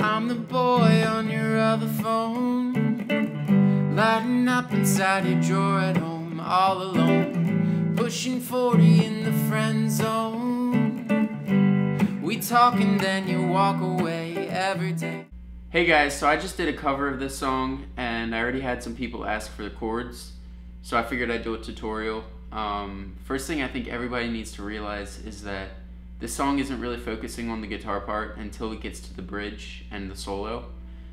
I'm the boy on your other phone, lighting up inside your drawer at home, all alone, pushing 40 in the friend zone. We talk and then you walk away every day. Hey guys, so I just did a cover of this song and I already had some people ask for the chords, so I figured I'd do a tutorial. First thing I think everybody needs to realize is that this song isn't really focusing on the guitar part until it gets to the bridge and the solo.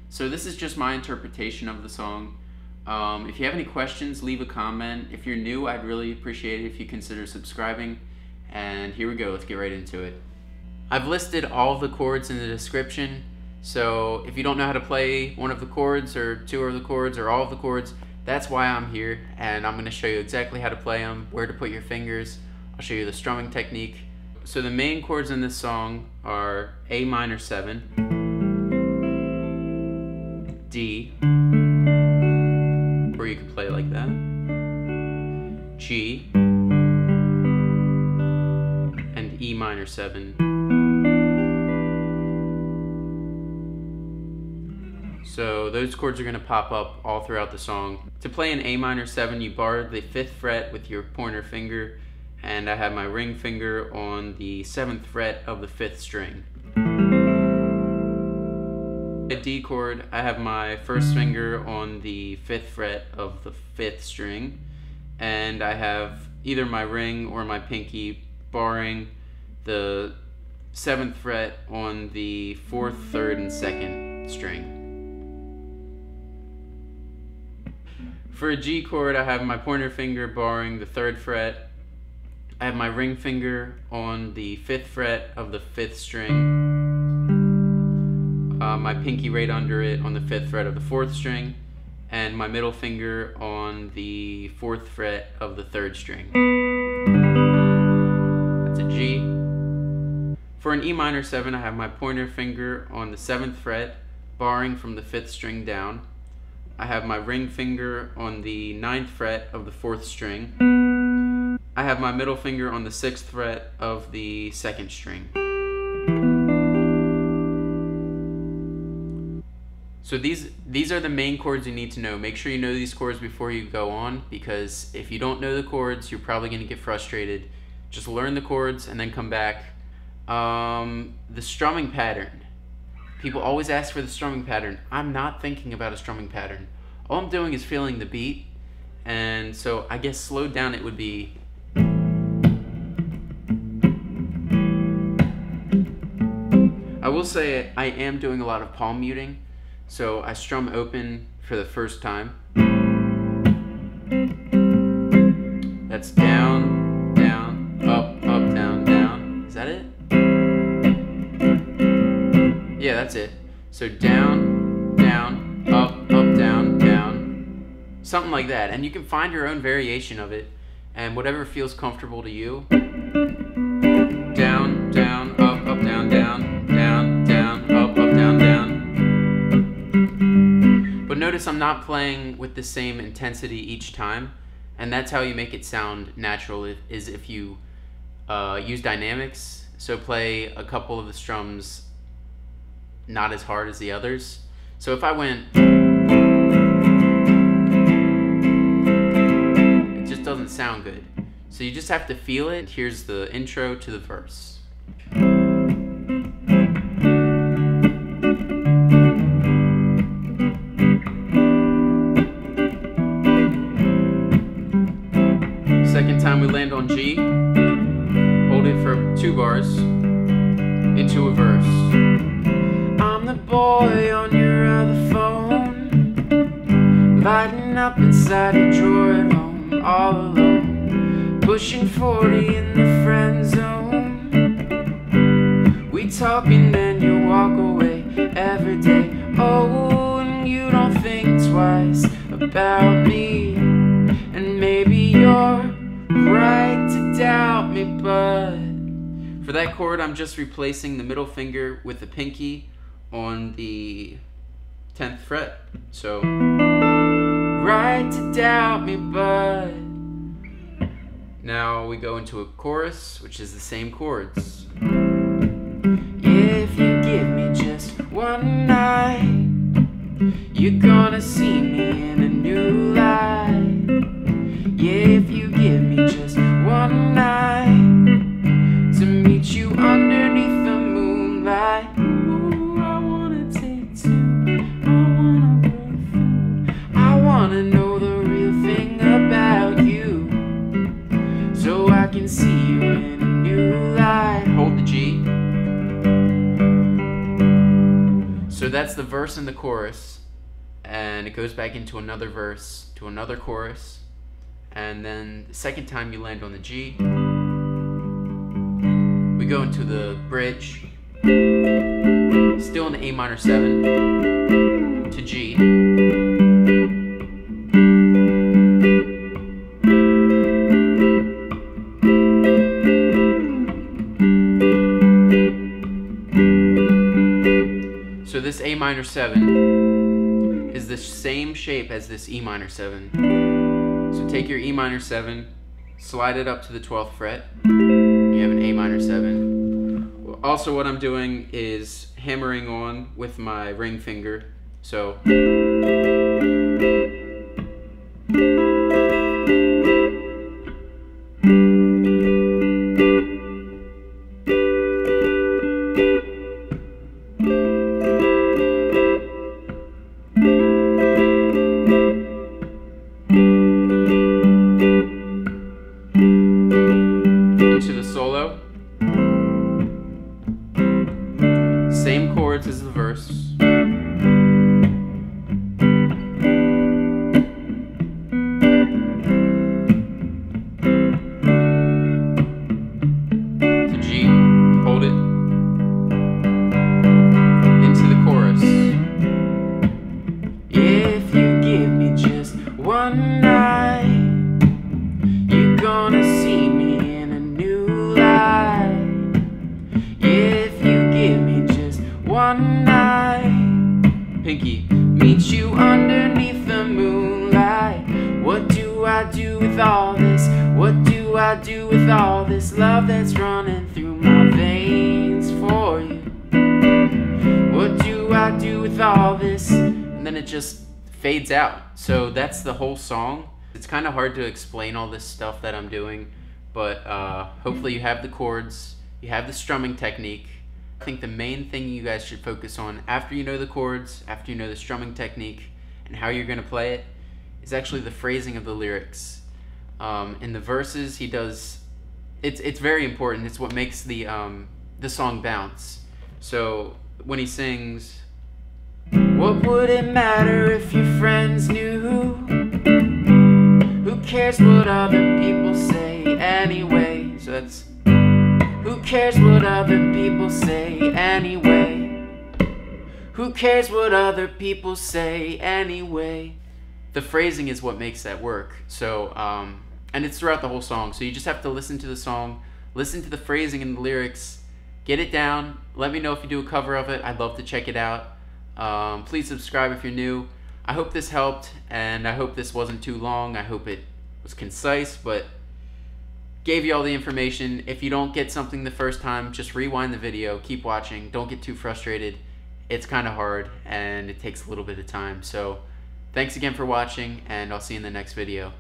So this is just my interpretation of the song. If you have any questions, leave a comment. If you're new, I'd really appreciate it if you consider subscribing. And here we go, let's get right into it. I've listed all of the chords in the description, so if you don't know how to play one of the chords or two of the chords or all of the chords, that's why I'm here, and I'm going to show you exactly how to play them, where to put your fingers. I'll show you the strumming technique. So the main chords in this song are A minor 7, D, or you could play it like that, G, and E minor 7. So those chords are going to pop up all throughout the song. To play an A minor 7, you bar the 5th fret with your pointer finger, and I have my ring finger on the 7th fret of the 5th string. A D chord, I have my first finger on the 5th fret of the 5th string, and I have either my ring or my pinky barring the 7th fret on the 4th, 3rd, and 2nd string. For a G chord, I have my pointer finger barring the 3rd fret. I have my ring finger on the 5th fret of the 5th string, my pinky right under it on the 5th fret of the 4th string, and my middle finger on the 4th fret of the 3rd string. That's a G. For an E minor 7, I have my pointer finger on the 7th fret, barring from the 5th string down. I have my ring finger on the 9th fret of the 4th string. I have my middle finger on the 6th fret of the 2nd string. So these are the main chords you need to know. Make sure you know these chords before you go on, because if you don't know the chords, you're probably going to get frustrated. Just learn the chords and then come back. The strumming pattern. People always ask for the strumming pattern. I'm not thinking about a strumming pattern. All I'm doing is feeling the beat, and so I guess slowed down it would be. I will say I am doing a lot of palm muting, so I strum open for the first time. That's down, down, up, up, down, down. Is that it? Yeah, that's it. So down, down, up, up, down, down. Something like that. And you can find your own variation of it, and whatever feels comfortable to you. Down, down, up, up, down, down, down, down, up, up, down, down. But notice I'm not playing with the same intensity each time, and that's how you make it sound natural, is if you use dynamics. So play a couple of the strums not as hard as the others. So if I went, it just doesn't sound good. So you just have to feel it. Here's the intro to the verse. Second time we land on G, hold it for 2 bars into a verse. I'm the boy on your other phone, lighting up inside a drawer at home, all alone, pushing 40 in the friend zone. We talk and then you walk away every day. Oh, and you don't think twice about me, and maybe you're right to doubt me, but for that chord, I'm just replacing the middle finger with the pinky on the 10th fret. So, right to doubt me, but now we go into a chorus, which is the same chords. If you give me just one night, you're gonna see me in a new light. Yeah, if you give me just one night to meet you underneath the moonlight. Ooh, I wanna take two, I wanna work food, I wanna know the real thing about you, so I can see you in a new light. Hold the G. So that's the verse and the chorus, and it goes back into another verse, to another chorus, and then the second time you land on the G, we go into the bridge, still in the A minor 7 to G. So this A minor 7 is the same shape as this E minor 7. So take your E minor 7, slide it up to the 12th fret, you have an A minor 7. Also what I'm doing is hammering on with my ring finger. So into the solo, same chords as the verse, to G, hold it, into the chorus. If you give me just one night, you're gonna see me in a new light. If you give me just one night, Pinky. meet you underneath the moonlight. What do I do with all this? What do I do with all this love that's running through my veins for you? What do I do with all this? And then it just fades out. So that's the whole song. It's kind of hard to explain all this stuff that I'm doing, but hopefully you have the chords, you have the strumming technique. I think the main thing you guys should focus on after you know the chords, after you know the strumming technique, and how you're going to play it, is actually the phrasing of the lyrics. In the verses, he does, it's very important. It's what makes the song bounce. So when he sings, what would it matter if your friends knew? Who cares what other people say anyway? So that's, who cares what other people say anyway? Who cares what other people say anyway? the phrasing is what makes that work. So, and it's throughout the whole song. So you just have to listen to the song, listen to the phrasing and the lyrics, get it down. Let me know if you do a cover of it. I'd love to check it out. Please subscribe if you're new. I hope this helped, and I hope this wasn't too long. I hope it was concise, but gave you all the information. If you don't get something the first time, just rewind the video, keep watching. Don't get too frustrated. It's kind of hard, and it takes a little bit of time. So thanks again for watching, and I'll see you in the next video.